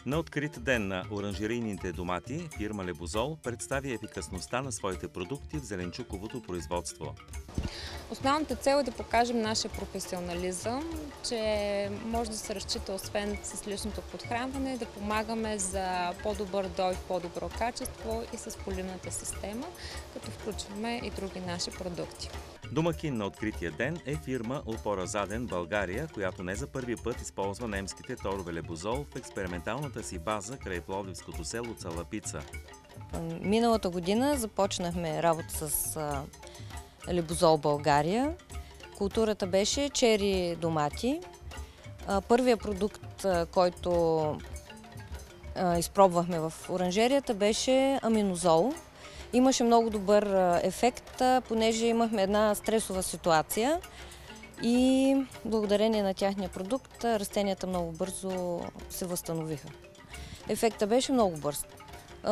На открит ден на оранжерийните домати фирма Лебозол представи ефикасността на своите продукти в зеленчуковото производство. Основната цел е да покажем нашия професионализъм, че може да се разчита освен с личното подхранване, да помагаме за по-добър дой, по-добро качество и с поливната система, като включваме и други наши продукти. Домакин на открития ден е фирма Опора Заден България, която не за първи път използва немските торове Лебозол в експерименталната си база край пловдивското село Цалапица. Миналата година започнахме работа с Лебозол България. Културата беше чери домати. Първият продукт, който изпробвахме в оранжерията, беше аминозол. Имаше много добър ефект, понеже имахме една стресова ситуация и благодарение на тяхния продукт растенията много бързо се възстановиха. Ефектът беше много бърз.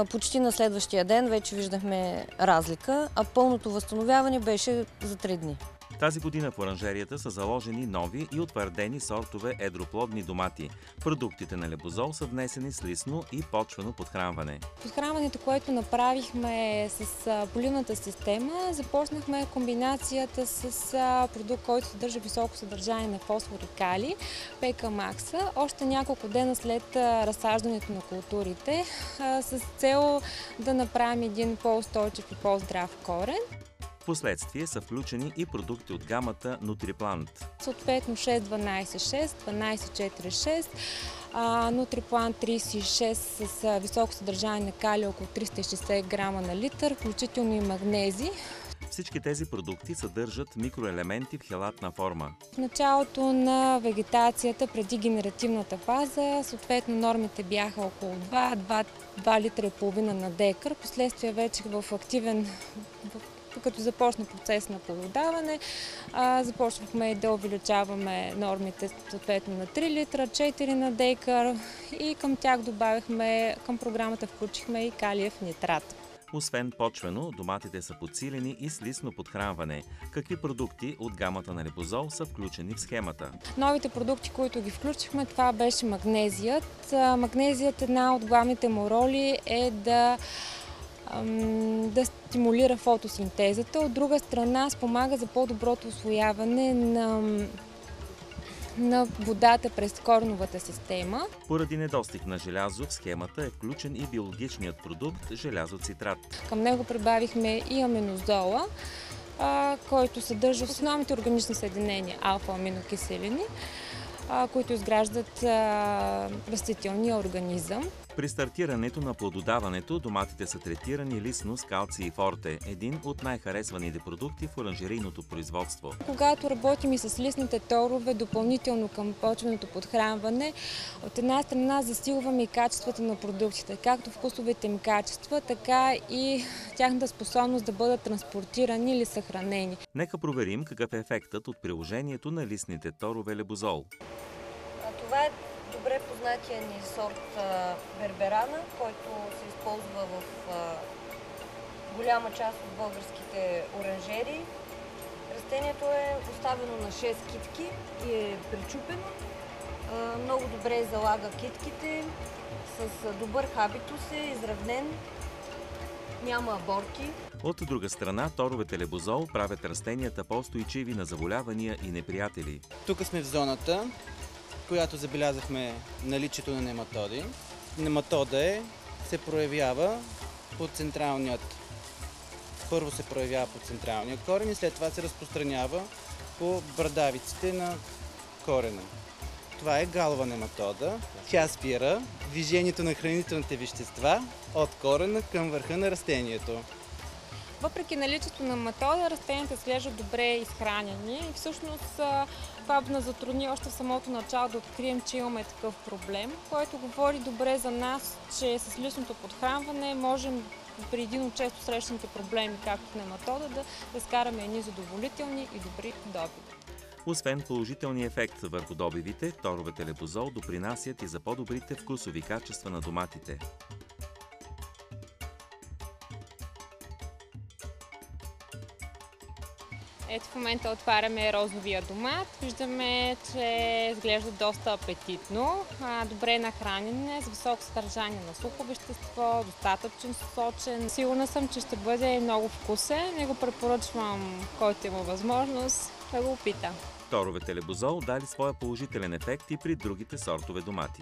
Почти на следващия ден вече виждахме разлика, а пълното възстановяване беше за 3 дни. Тази година в оранжерията са заложени нови и утвърдени сортове едроплодни домати. Продуктите на Лебозол са внесени с лисно и почвено подхранване. Подхранването, което направихме с поливната система, започнахме комбинацията с продукт, който съдържа високо съдържание на фосфор и калий, ПК Макса, още няколко дена след разсаждането на културите, с цел да направим един по-устойчив и по-здрав корен. Впоследствие са включени и продукти от гамата Нутриплант. Съответно 6-12-6, 12-4-6, Нутриплант 36 с високо съдържание на калий около 360 грама на литър, включително и магнези. Всички тези продукти съдържат микроелементи в хелатна форма. В началото на вегетацията, преди генеративната фаза, съответно нормите бяха около 2 литра и половина на декар. Последствие вече като започна процес на плододаване, започнахме да увеличаваме нормите съответно на 3 литра, 4 на декар и към тях към програмата включихме и калиев нитрат. Освен почвено, доматите са подсилени и с лисно подхранване. Какви продукти от гамата на Лебозол са включени в схемата? Новите продукти, които ги включихме, това беше магнезият. Магнезият, една от главните му роли е да стимулира фотосинтезата. От друга страна, спомага за по-доброто усвояване на водата през кореновата система. Поради недостиг на желязо в схемата е включен и биологичният продукт желязоцитрат. Към него прибавихме и аминозола, който съдържа основните органични съединения алфа-аминокиселини, които изграждат растителния организъм. При стартирането на плододаването доматите са третирани лисно с калций форте, един от най-харесваните продукти в оранжерийното производство. Когато работим и с листните торове, допълнително към почвеното подхранване, от една страна засилваме и качествата на продуктите, както вкусовите им качества, така и тяхната способност да бъдат транспортирани или съхранени. Нека проверим какъв е ефектът от приложението на листните торове Лебозол. Това е добре познатия ни сорт берберана, който се използва в голяма част от българските оранжерии. Растението е оставено на 6 китки и е причупено. Много добре залага китките, с добър хабитус е, изравнен, няма аборти. От друга страна, торовете Лебозол правят растенията по-устойчиви на заболявания и неприятели. Тук сме в зоната, която забелязахме наличието на нематоди. Нематода се проявява първо се проявява по централния корен и след това се разпространява по брадавиците на корена. Това е галова нематода. Тя спира движението на хранителните вещества от корена към върха на растението. Въпреки наличието на нематода, растенията изглеждат добре изхранени и всъщност това на затрудни още в самото начало да открием, че имаме такъв проблем, което говори добре за нас, че с личното подхранване можем при един от често срещаните проблеми, както нематода, да скараме едни задоволителни и добри добиви. Освен положителния ефект върху добивите, торовете Лебозол допринасят и за по-добрите вкусови качества на доматите. Ето в момента отваряме розовия домат. Виждаме, че изглежда доста апетитно. Добре нахранен, с високо съдържание на сухо вещество, достатъчно сочен. Сигурна съм, че ще бъде много вкусен и го препоръчвам, който има възможност, да го опита. Торовете лебозол дали своя положителен ефект и при другите сортове домати.